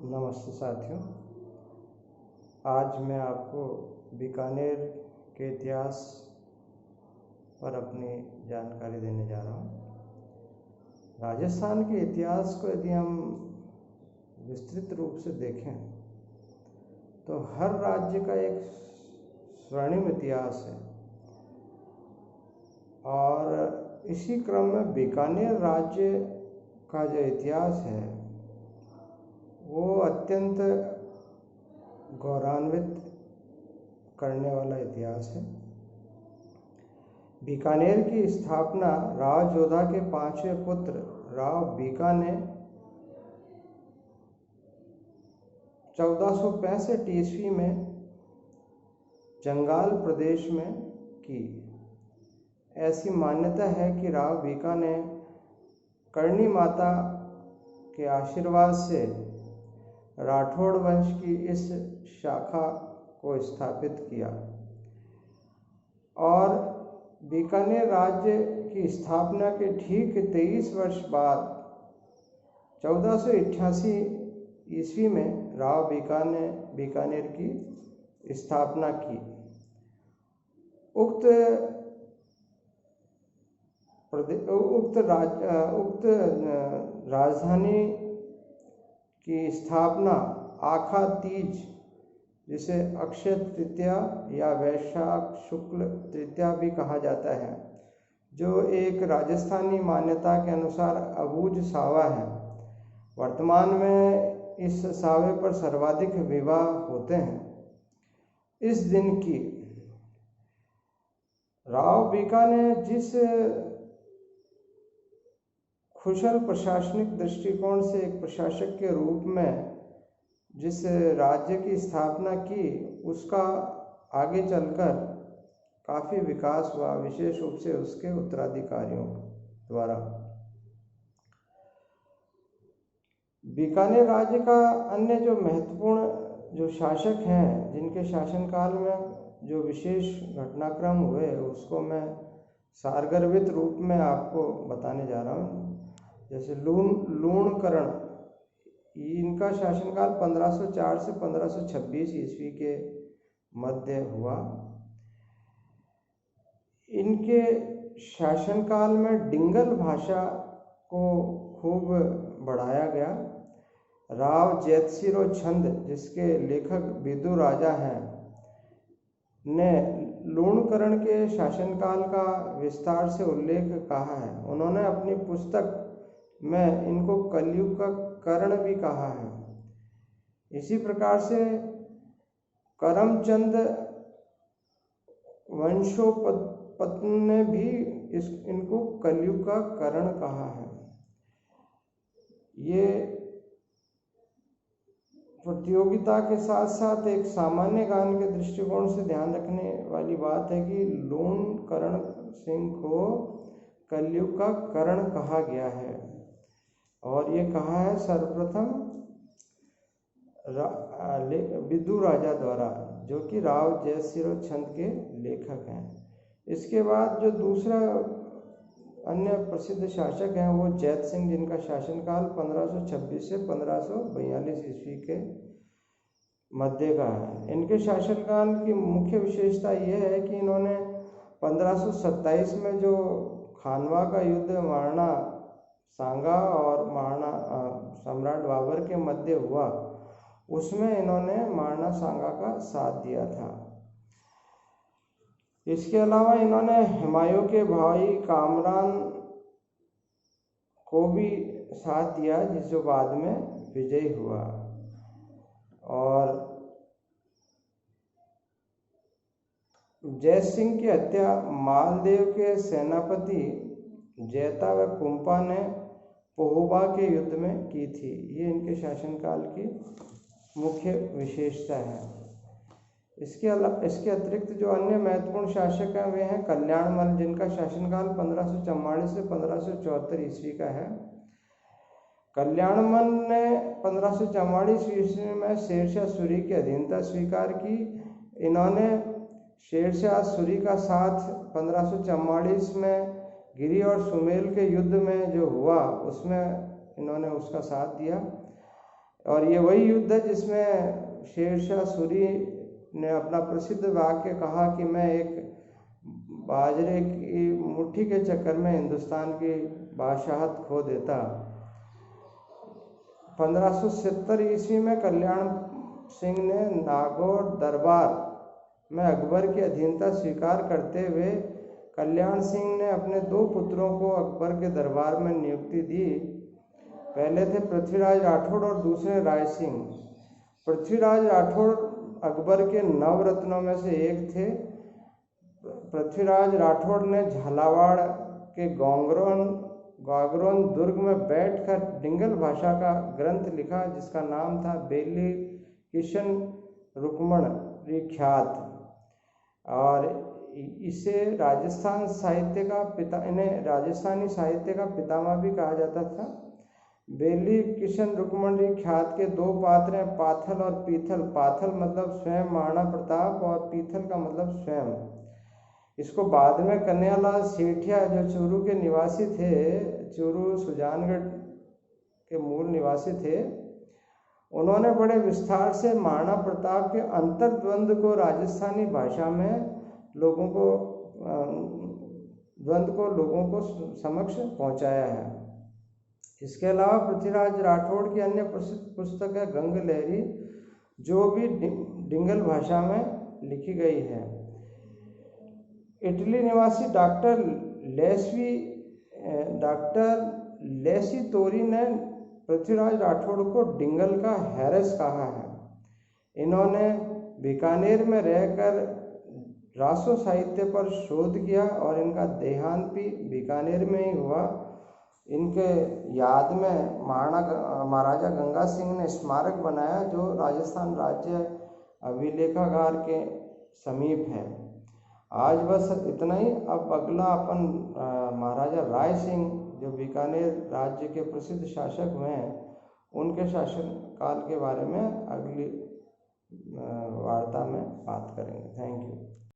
नमस्ते साथियों। आज मैं आपको बीकानेर के इतिहास पर अपनी जानकारी देने जा रहा हूँ। राजस्थान के इतिहास को यदि हम विस्तृत रूप से देखें तो हर राज्य का एक स्वर्णिम इतिहास है और इसी क्रम में बीकानेर राज्य का जो इतिहास है वो अत्यंत गौरवान्वित करने वाला इतिहास है। बीकानेर की स्थापना राव जोधा के पांचवें पुत्र राव बीका ने 1465 ईस्वी में जंगाल प्रदेश में की। ऐसी मान्यता है कि राव बीका ने करणी माता के आशीर्वाद से राठौड़ वंश की इस शाखा को स्थापित किया और बीकानेर राज्य की स्थापना के ठीक 23 वर्ष बाद 1488 ईस्वी में राव बीका ने बीकानेर की स्थापना की। उक्त राजधानी की स्थापना आखा तीज, जिसे अक्षय तृतीया या वैशाख शुक्ल तृतीया भी कहा जाता है, जो एक राजस्थानी मान्यता के अनुसार अबूझ सावा है। वर्तमान में इस सावे पर सर्वाधिक विवाह होते हैं। इस दिन की राव बीका ने जिस कुशल प्रशासनिक दृष्टिकोण से एक प्रशासक के रूप में जिस राज्य की स्थापना की, उसका आगे चलकर काफ़ी विकास हुआ, विशेष रूप से उसके उत्तराधिकारियों द्वारा। बीकानेर राज्य का अन्य जो महत्वपूर्ण जो शासक हैं, जिनके शासनकाल में जो विशेष घटनाक्रम हुए, उसको मैं सारगर्भित रूप में आपको बताने जा रहा हूँ। जैसे लूणकरण, इनका शासनकाल 1504 से 1526 ईस्वी के मध्य हुआ। इनके शासनकाल में डिंगल भाषा को खूब बढ़ाया गया। राव जैतसिरो छंद, जिसके लेखक बिदु राजा हैं, ने लूणकरण के शासनकाल का विस्तार से उल्लेख कहा है। उन्होंने अपनी पुस्तक में इनको कलयुग का कर्ण भी कहा है। इसी प्रकार से करमचंद वंशोपत ने भी इनको कलयुग का कर्ण कहा है। ये प्रतियोगिता के साथ साथ एक सामान्य गान के दृष्टिकोण से ध्यान रखने वाली बात है कि लूणकरण सिंह को कलयुग का कर्ण कहा गया है और ये कहा है सर्वप्रथम बिदु राजा द्वारा, जो कि राव जैतसिरो छंद के लेखक हैं। इसके बाद जो दूसरा अन्य प्रसिद्ध शासक हैं वो जैत सिंह, जिनका शासनकाल 1526 से 1542 ईस्वी के मध्य का है। इनके शासनकाल की मुख्य विशेषता यह है कि इन्होंने 1527 में जो खानवा का युद्ध महाराणा सांगा और महाराणा सम्राट बाबर के मध्य हुआ, उसमें इन्होंने महाराणा सांगा का साथ दिया था। इसके अलावा इन्होंने हुमायूं के भाई कामरान को भी साथ दिया, जो बाद में विजयी हुआ। और जय सिंह की हत्या मालदेव के सेनापति जैता व कुंपा ने पोहबा के युद्ध में की थी। ये इनके शासनकाल की मुख्य विशेषता है। इसके अतिरिक्त जो अन्य महत्वपूर्ण शासक हैं वे हैं कल्याणमल, जिनका शासनकाल 1544 से 1574 ईस्वी का है। कल्याणमल ने 1544 ईस्वी में शेरशाह सूरी की अधीनता स्वीकार की। इन्होंने शेरशाह सूरी का साथ 1544 में गिरी और सुमेल के युद्ध में जो हुआ, उसमें इन्होंने उसका साथ दिया। और ये वही युद्ध है जिसमें शेरशाह सूरी ने अपना प्रसिद्ध वाक्य कहा कि मैं एक बाजरे की मुट्ठी के चक्कर में हिंदुस्तान की बादशाहत खो देता। 1570 ईस्वी में कल्याण सिंह ने नागौर दरबार में अकबर की अधीनता स्वीकार करते हुए कल्याण सिंह ने अपने 2 पुत्रों को अकबर के दरबार में नियुक्ति दी। पहले थे पृथ्वीराज राठौड़ और दूसरे राय सिंह। पृथ्वीराज राठौड़ अकबर के 9 रत्नों में से एक थे। पृथ्वीराज राठौड़ ने झालावाड़ के गागरोन दुर्ग में बैठकर डिंगल भाषा का ग्रंथ लिखा जिसका नाम था बेली किशन रुक्मण ख्यात, और इसे राजस्थान साहित्य का पिता इन्हें राजस्थानी साहित्य का पितामह भी कहा जाता था। बेली किशन रुक्मणी ख्यात के 2 पात्र हैं, पाथल और पीथल। पाथल मतलब स्वयं महाराणा प्रताप और पीथल का मतलब स्वयं। इसको बाद में कन्हैयालाल सेठिया जो चूरू के निवासी थे, चूरू सुजानगढ़ के मूल निवासी थे, उन्होंने बड़े विस्तार से महाराणा प्रताप के अंतर्द्वंद को राजस्थानी भाषा में लोगों को समक्ष पहुंचाया है। इसके अलावा पृथ्वीराज राठौड़ की अन्य प्रसिद्ध पुस्तक है गंग लहरी, जो भी डिंगल भाषा में लिखी गई है। इटली निवासी डॉक्टर लेसी तोरी ने पृथ्वीराज राठौड़ को डिंगल का हैरस कहा है। इन्होंने बीकानेर में रहकर रासो साहित्य पर शोध किया और इनका देहांत भी बीकानेर में ही हुआ। इनके याद में महाराजा गंगा सिंह ने स्मारक बनाया जो राजस्थान राज्य अभिलेखागार के समीप है। आज बस इतना ही। अब अगला अपन महाराजा राय सिंह जो बीकानेर राज्य के प्रसिद्ध शासक हुए हैं, उनके शासन काल के बारे में अगली वार्ता में बात करेंगे। Thank you.